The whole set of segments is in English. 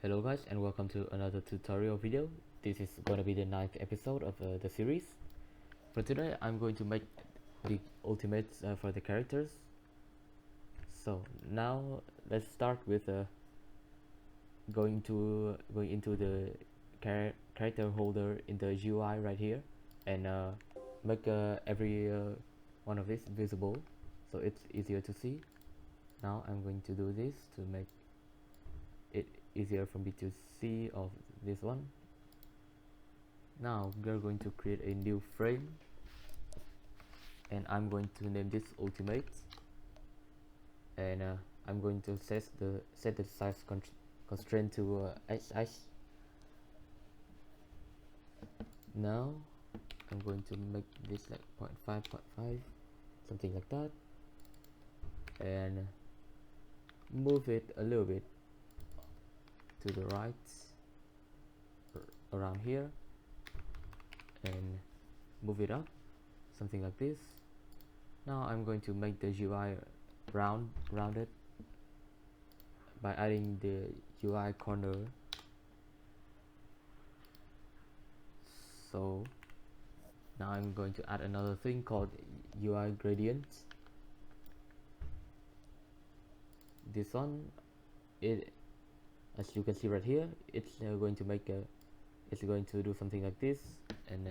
Hello guys, and welcome to another tutorial video. This is gonna be the ninth episode of the series. For today I'm going to make the ultimates for the characters. So now let's start with going into the character holder in the UI right here, and make every one of this visible so it's easier to see. Now I'm going to do this to make it easier for me to see of this one. Now we're going to create a new frame, and I'm going to name this ultimate, and I'm going to set the size constraint to HH. Now I'm going to make this like 0.5, something like that, and move it a little bit to the right around here, and move it up something like this. Now I'm going to make the UI rounded by adding the UI corner. So now I'm going to add another thing called UI gradients. This one, it, as you can see right here, it's going to do something like this, and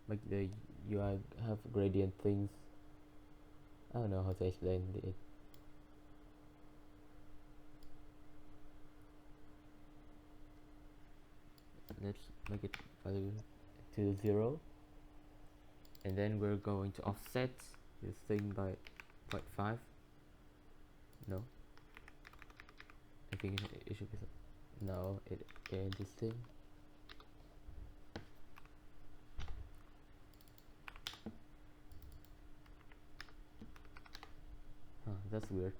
make the UI have gradient things. I don't know how to explain it. Let's make it value to 0, and then we're going to offset this thing by 0.5. No, I think it should be no, it and this thing. That's weird.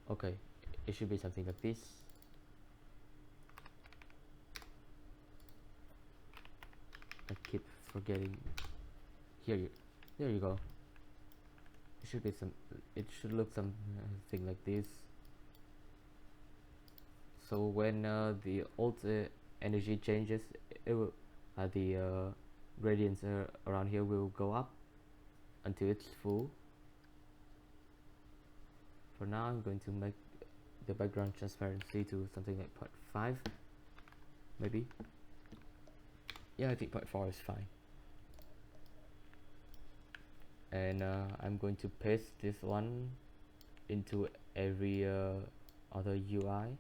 Okay, it should be something like this. I keep forgetting. There you go. It should be it should look something like this. So when the alt energy changes, it will the gradients around here will go up until it's full. For now I'm going to make the background transparency to something like 0.5 maybe. Yeah, I think 0.4 is fine. And I'm going to paste this one into every other UI.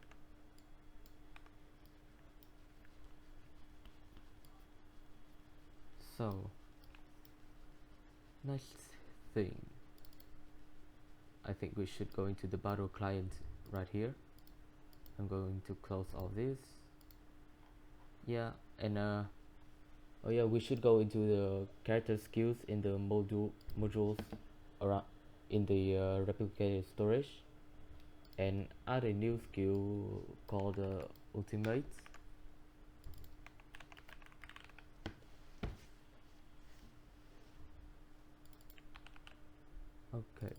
So next thing, I think we should go into the battle client right here. I'm going to close all this. Yeah, and oh yeah, we should go into the character skills in the modules around in the replicated storage, and add a new skill called ultimate. Okay.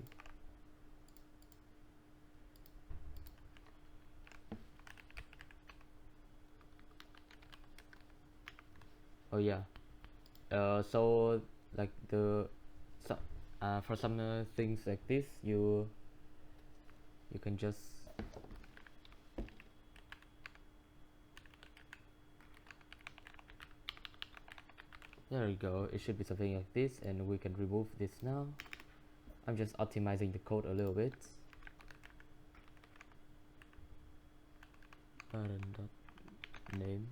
Oh yeah. So like for some things like this, you can just there you go. It should be something like this, and we can remove this now. I'm just optimizing the code a little bit. Name.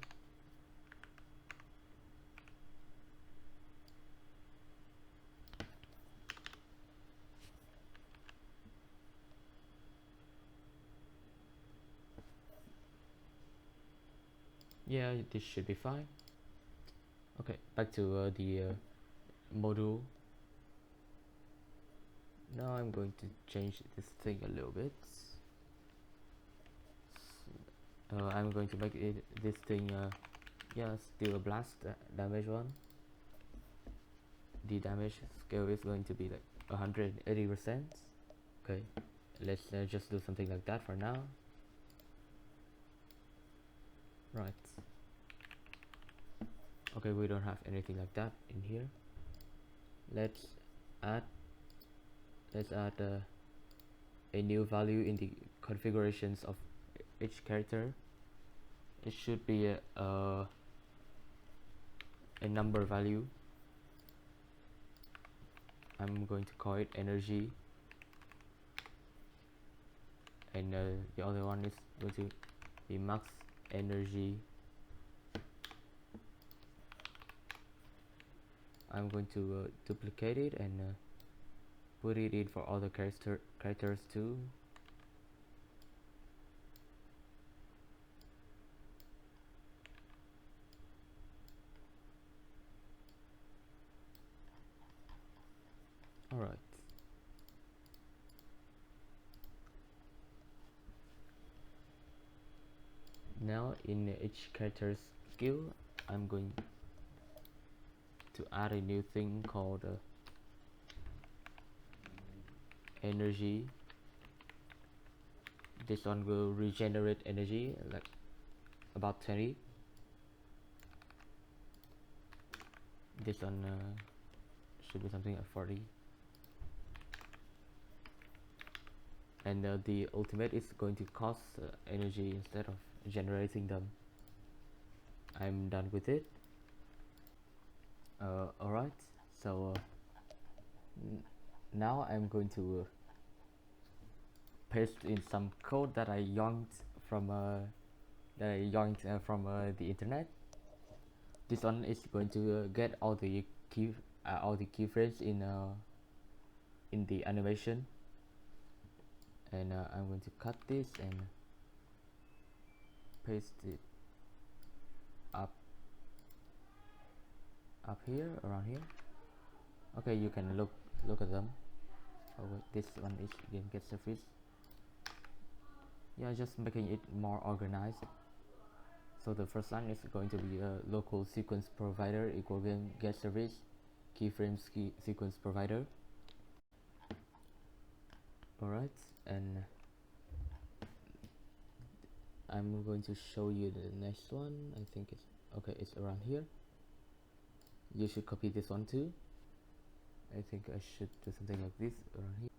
Yeah, this should be fine. Okay, back to the module. Now I'm going to change this thing a little bit. I'm going to make this thing yeah, still a blast damage one. the damage scale is going to be like 180%. Okay, let's just do something like that for now. Right. Okay, we don't have anything like that in here. Let's add a new value in the configurations of each character. It should be a number value. I'm going to call it energy, and the other one is going to be max energy. I'm going to duplicate it and put it in for other characters too. Alright. Now in each character's skill, I'm going to add a new thing called energy. This one will regenerate energy like about 20. This one should be something like 40. And the ultimate is going to cost energy instead of generating them. I'm done with it. Alright, so now I'm going to paste in some code that I yanked from the internet. This one is going to get all the keyframes in the animation, and I'm going to cut this and paste it up here, around here. Okay, you can look at them. Oh wait, this one is game get surface. Yeah, just making it more organized. So the first line is going to be a local sequence provider equal game get service keyframes sequence provider. Alright, and I'm going to show you the next one. I think it's okay, it's around here. You should copy this one too. I think I should do something like this around here.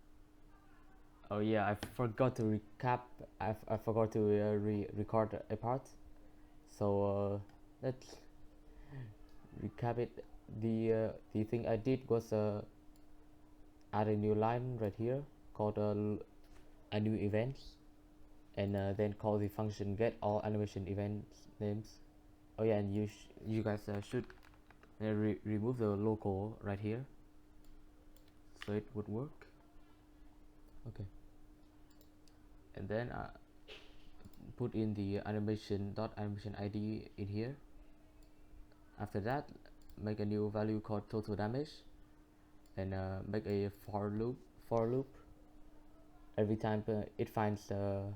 Oh yeah, I forgot to recap. I forgot to record a part. So let's recap it. The thing I did was add a new line right here called a new events, and then call the function get all animation events names. Oh yeah, and you guys should remove the local right here so it would work. Okay, and then put in the animation id in here. After that, make a new value called total damage, and make a for loop. Every time it finds an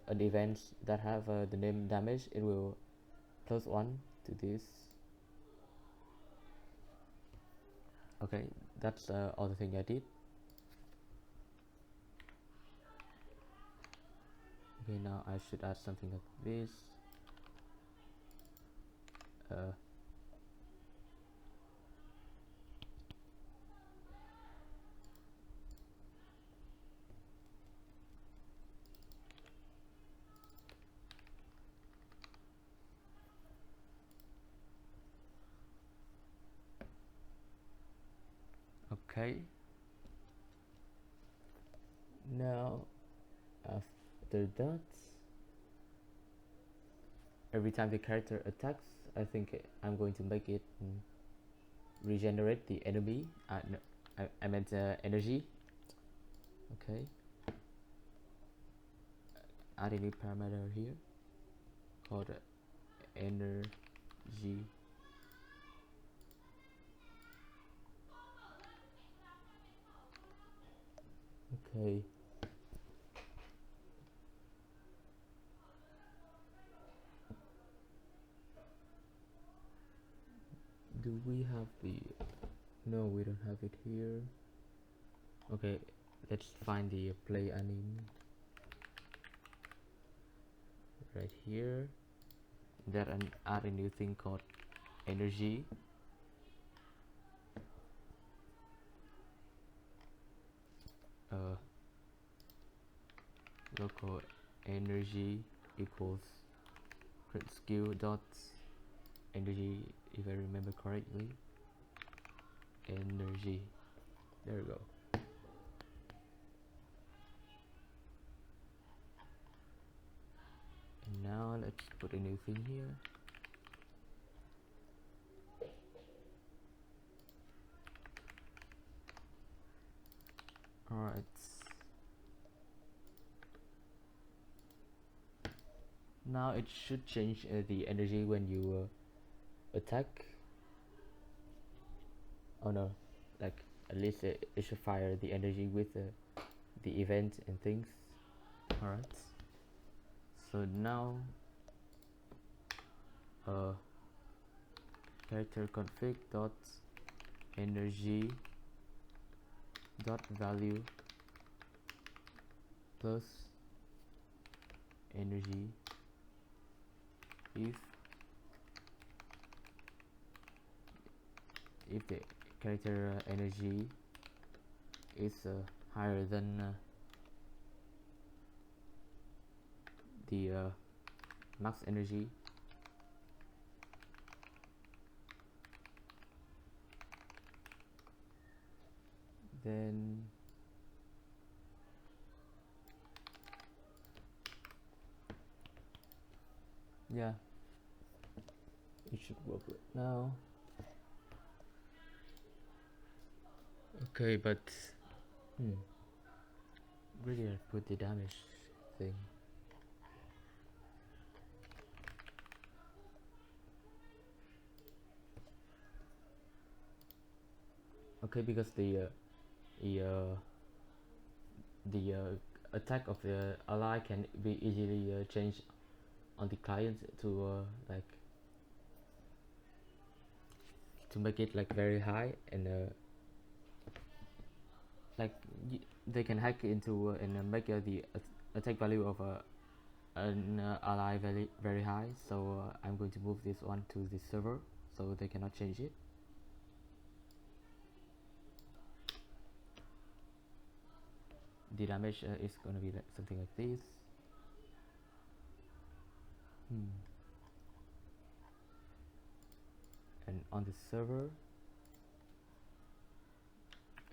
event that have the name damage, it will plus 1 to this. Okay, that's all the thing I did. Okay, now I should add something like this. Okay, now after that, every time the character attacks, I think I'm going to make it regenerate the enemy. No, I meant energy. Okay, add a new parameter here called energy. Okay, do we have the No, we don't have it here. Okay, let's find the play anime right here. There and add a new thing called energy. Local energy equals current skill dot energy, if I remember correctly. Energy, there we go. And now let's put a new thing here. Alright, now it should change the energy when you attack. Oh no, like at least it should fire the energy with the event and things. Alright, so now character config dot energy dot value plus energy if the character energy is higher than the max energy, then yeah, it should work right now. Okay, but really I put the damage thing. Okay, because the attack of the ally can be easily changed on the client to like to make it like very high, and like they can hack into and make the attack value of an ally very high. So I'm going to move this one to the server so they cannot change it. The damage is gonna be like something like this. And on the server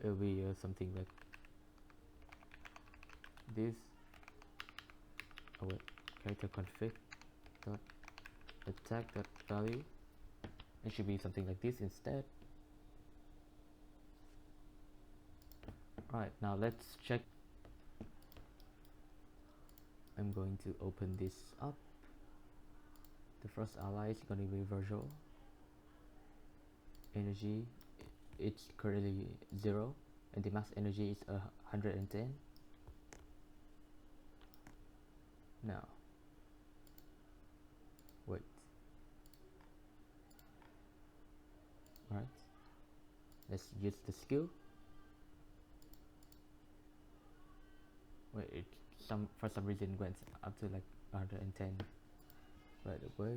it'll be something like this. Oh wait, character config dot attack dot value. It should be something like this instead. Alright, now let's check. I'm going to open this up. The first ally is going to be virtual energy. It's currently 0 and the max energy is 110. Now wait, alright, let's use the skill. Wait, it for some reason went up to like 110 right away.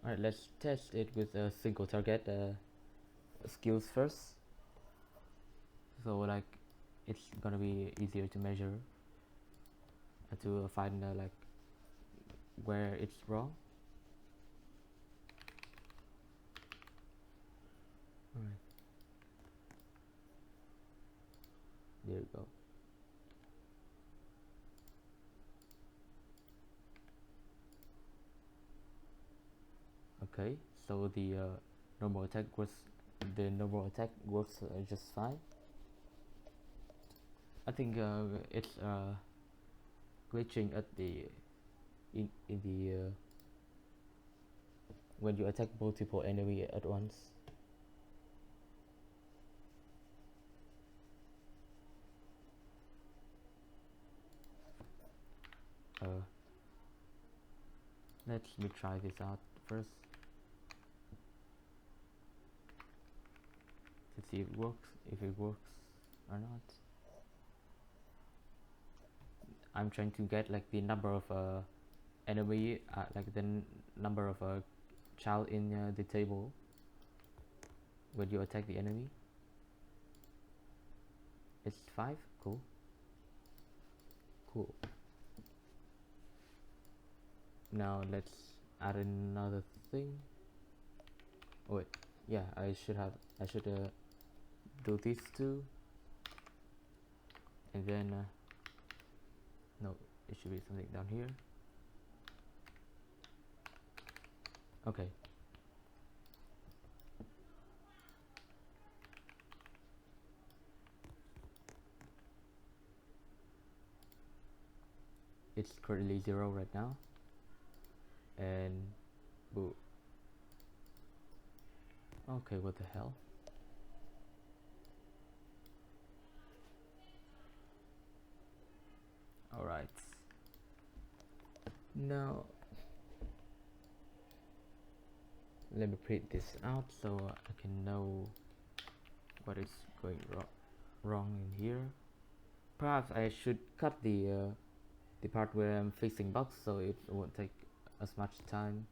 Alright, let's test it with a single target skills first. So like it's gonna be easier to measure to find like where it's wrong. Alright, there you go. Okay, so the normal attack works. The normal attack works just fine. I think it's glitching at the in the when you attack multiple enemy at once. let me try this out first to see if it works or not. I'm trying to get like the number of enemy, like the number of child in the table when you attack the enemy. It's 5. Cool. Now let's add another thing. Oh wait, yeah, I should do these two, and then no, it should be something down here. Okay. It's currently 0 right now, and boo. Okay, what the hell? Alright. Now let me print this out so I can know what is going wrong in here. Perhaps I should cut the part where I'm fixing bugs so it won't take as much time.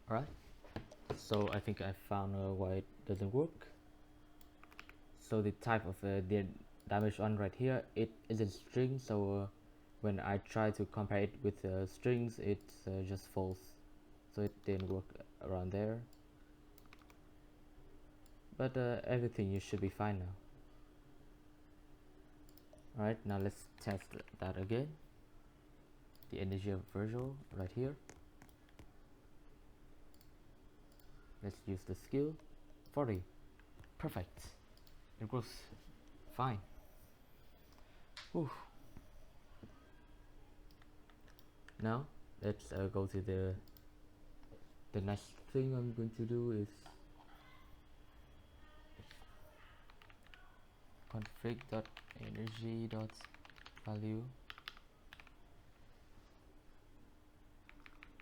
Alright, so I think I found why it doesn't work. So the type of the damage on right here, it isn't string, so when I try to compare it with strings, it's just false, so it didn't work around there. But everything you should be fine now. Alright, now let's test that again. The energy of virtual right here. Let's use the skill. 40. Perfect. It works fine. Whew. Now let's go to the next thing I'm going to do is config.energy.value.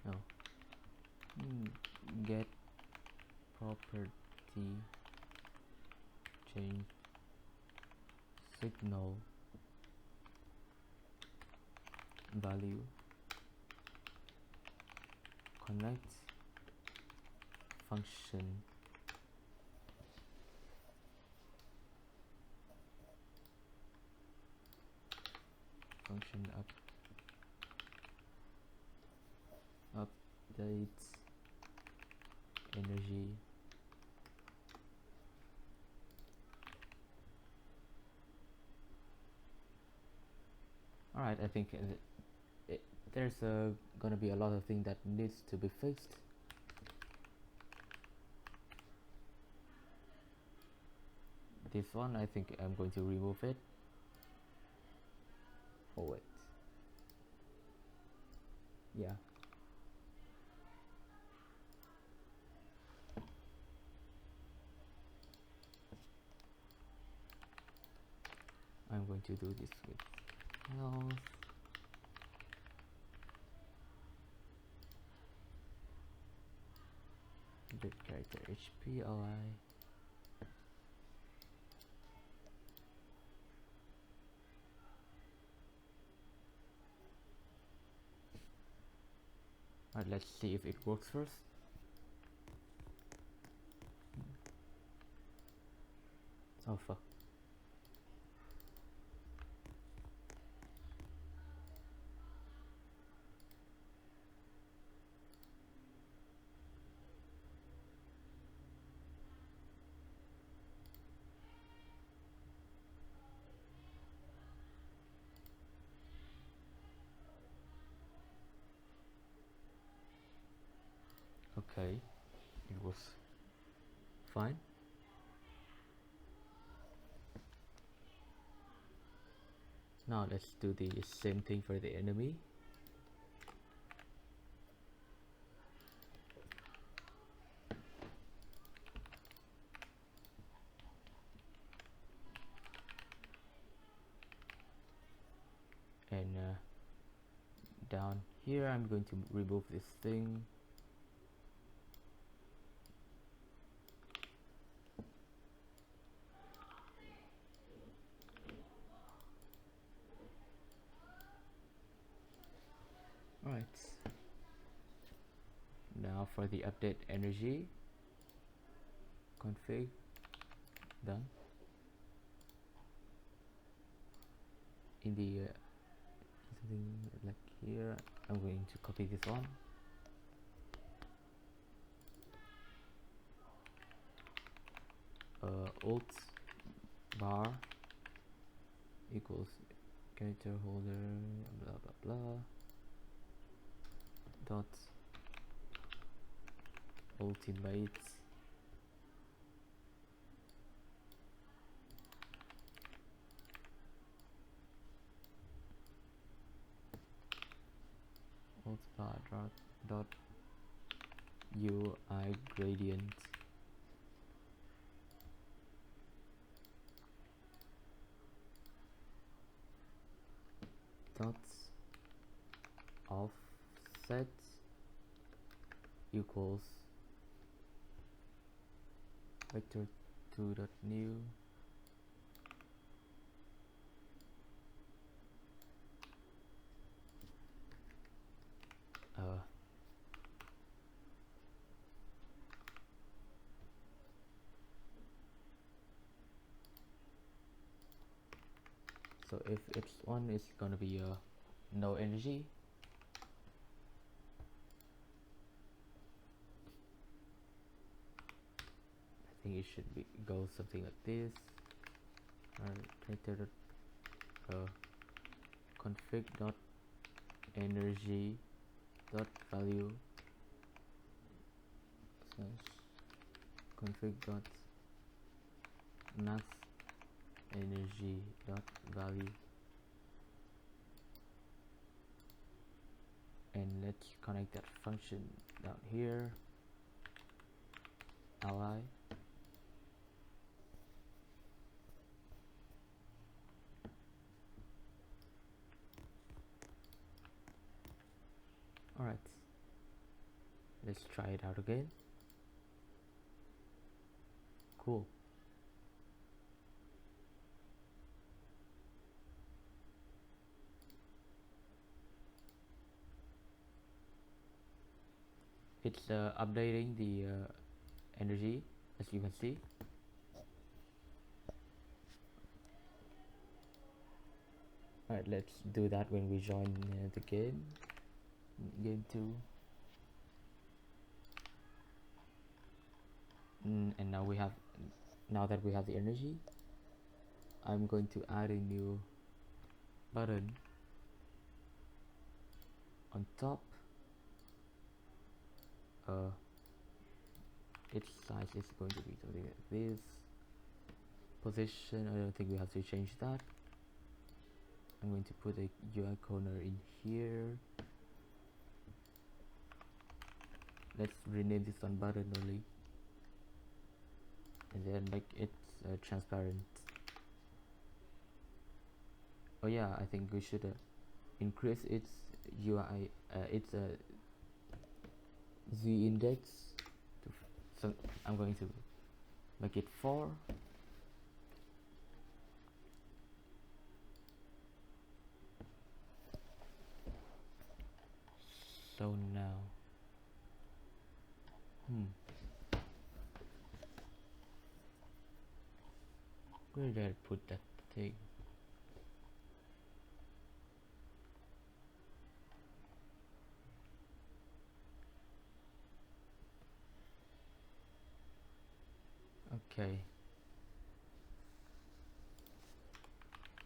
No. Get property change signal value connect function update energy Alright, I think there's gonna be a lot of things that needs to be fixed. This one, I think I'm going to remove it. Oh wait. Yeah. I'm going to do this with health. The character HP ally. Alright, let's see if it works first. Oh fuck. Okay, it was fine. Now let's do the same thing for the enemy. down here I'm going to remove this thing. Alright, now for the update energy config, done. In the something like here, I'm going to copy this one. Alt bar equals character holder blah blah blah dot ultimate alt bar dot UI gradient dots offset equals vector2 dot new so if x1 is gonna be no energy, I think it should be go something like this. Config dot energy dot value slash config dot max energy dot value, and let's connect that function down here, ally. Alright, let's try it out again. Cool. It's updating the energy, as you can see. Alright, let's do that when we join the game 2. And now that we have the energy, I'm going to add a new button on top. Its size is going to be something like this. Position, I don't think we have to change that. I'm going to put a UI corner in here. Let's rename this one button only, and then make it transparent. Oh yeah, I think we should increase its UI, its Z index to so I'm going to make it 4. So now where did I put that thing? Okay,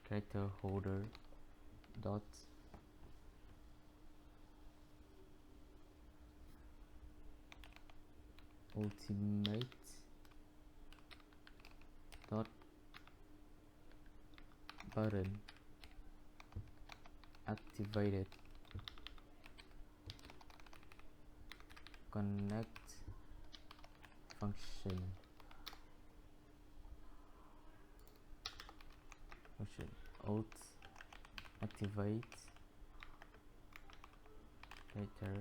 character holder dot ultimate dot button activated connect function alt activate later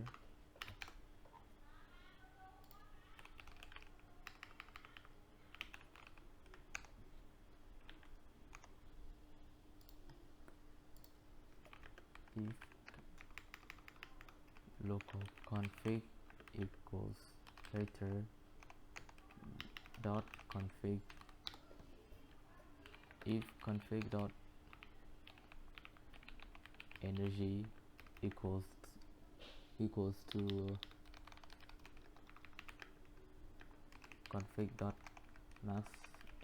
if local config equals later dot config if config dot energy equals to config dot max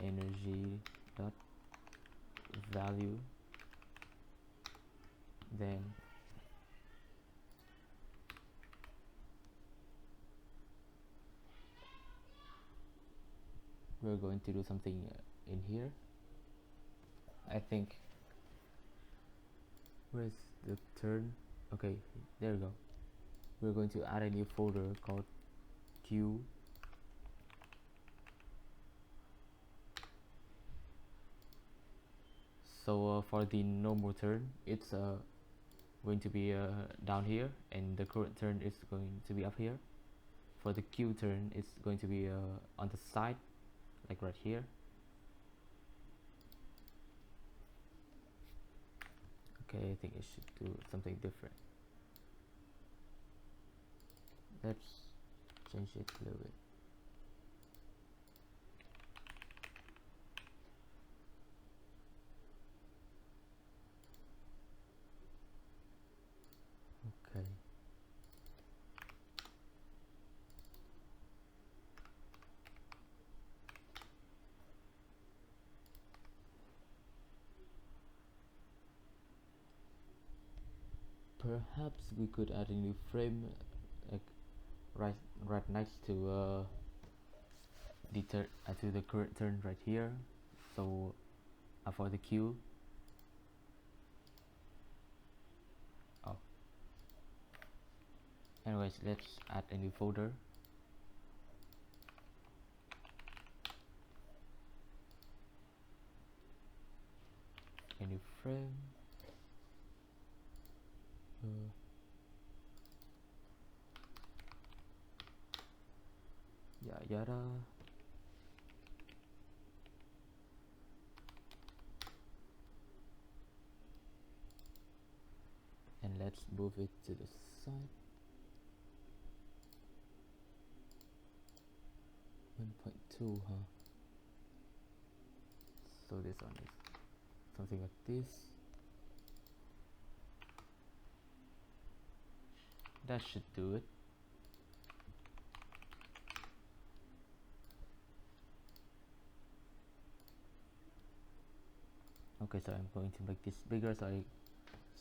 energy dot value, then we're going to do something in here. I think, where's the turn? Okay, there we go. We're going to add a new folder called Q. So for the normal turn, it's going to be down here, and the current turn is going to be up here. For the Q turn, it's going to be on the side, like right here. Okay, I think it should do something different. Let's change it a little bit. Okay. Perhaps we could add a new frame, like right next to the current turn right here. So for the Q. Oh. Anyways, let's add a new folder. A new frame. Yada. And let's move it to the side. 1.2, huh? So this one is something like this. That should do it. Okay, so I'm going to make this bigger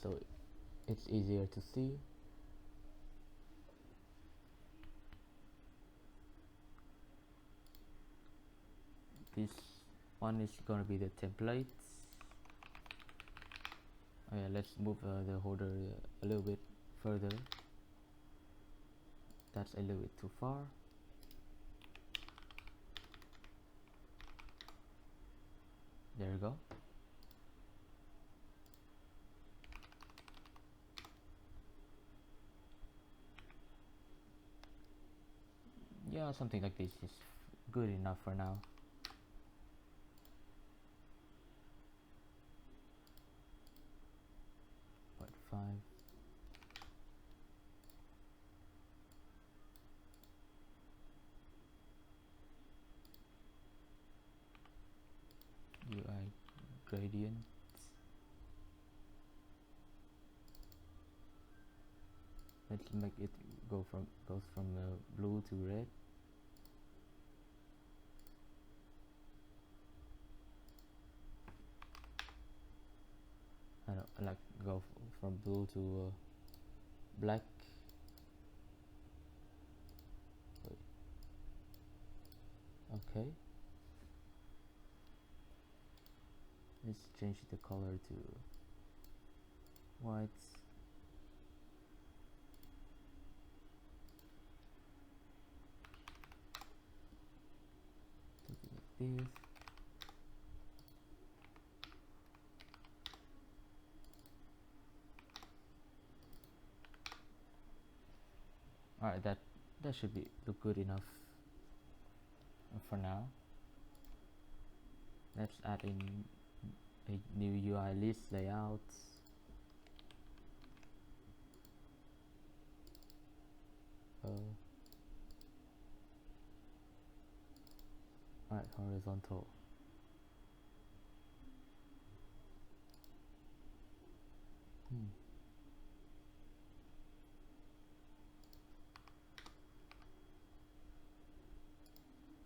so it's easier to see. This one is gonna be the templates. Oh yeah, let's move the holder a little bit further. That's a little bit too far. There we go. Yeah, something like this is good enough for now. Part 5. UI gradient. Let's make it goes from blue to red. I like go from blue to black. Wait. Okay. Let's change the color to white. Something like this. Alright, that should be look good enough for now. Let's add in a new UI list layout. Alright, horizontal.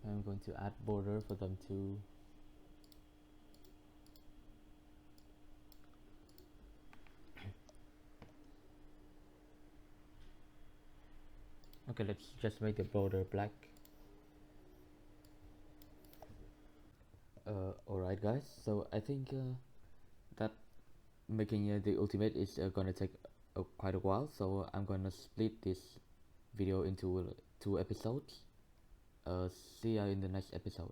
I'm going to add border for them too. Okay, let's just make the border black. Alright guys, so I think that making the ultimate is gonna take quite a while, so I'm gonna split this video into 2 episodes. See ya in the next episode.